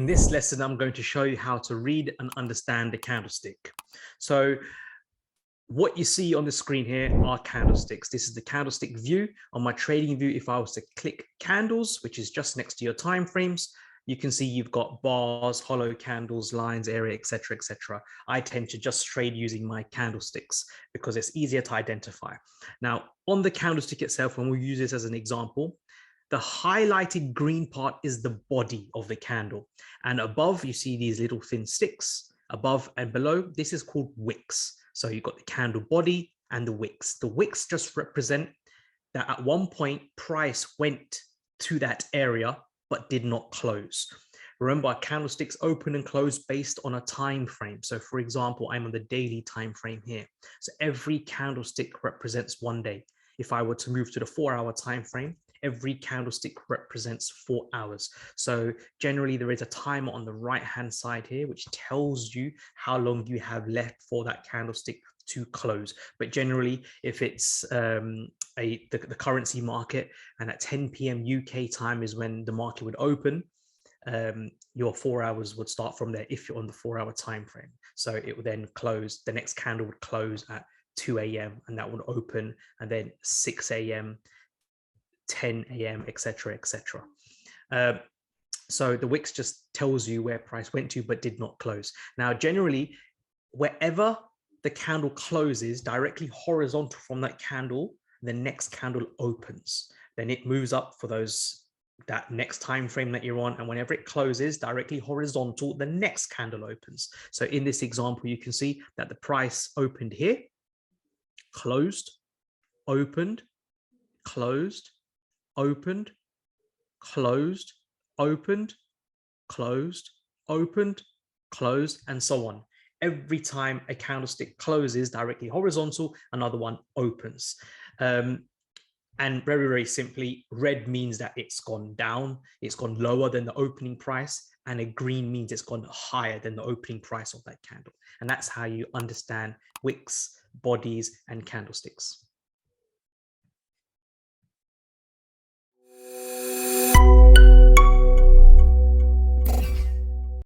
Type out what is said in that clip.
In this lesson, I'm going to show you how to read and understand a candlestick. So what you see on the screen here are candlesticks. This is the candlestick view. On my trading view, if I was to click candles, which is just next to your time frames, you can see you've got bars, hollow candles, lines, area, etc., etc. I tend to just trade using my candlesticks because it's easier to identify. Now, on the candlestick itself, when we use this as an example, the highlighted green part is the body of the candle. And above, you see these little thin sticks. Above and below, this is called wicks. So you've got the candle body and the wicks. The wicks just represent that at one point, price went to that area, but did not close. Remember, candlesticks open and close based on a time frame. So for example, I'm on the daily time frame here. So every candlestick represents one day. If I were to move to the 4-hour time frame, every candlestick represents 4 hours. So generally there is a timer on the right hand side here, which tells you how long you have left for that candlestick to close. But generally, if it's the currency market and at 10 p.m. UK time is when the market would open, your 4 hours would start from there if you're on the 4-hour time frame. So it would then close, the next candle would close at 2 a.m. and that would open, and then 6 a.m., 10 a.m., etc., etc. So the wicks just tells you where price went to but did not close. Now, generally, wherever the candle closes directly horizontal from that candle, the next candle opens. Then it moves up for that next time frame that you're on, and whenever it closes directly horizontal, the next candle opens. So in this example, you can see that the price opened here, closed, opened, closed, opened, closed, opened, closed, opened, closed, and so on. Every time a candlestick closes directly horizontal, another one opens. And very, very simply, red means that it's gone down, it's gone lower than the opening price, and a green means it's gone higher than the opening price of that candle. And that's how you understand wicks, bodies, and candlesticks.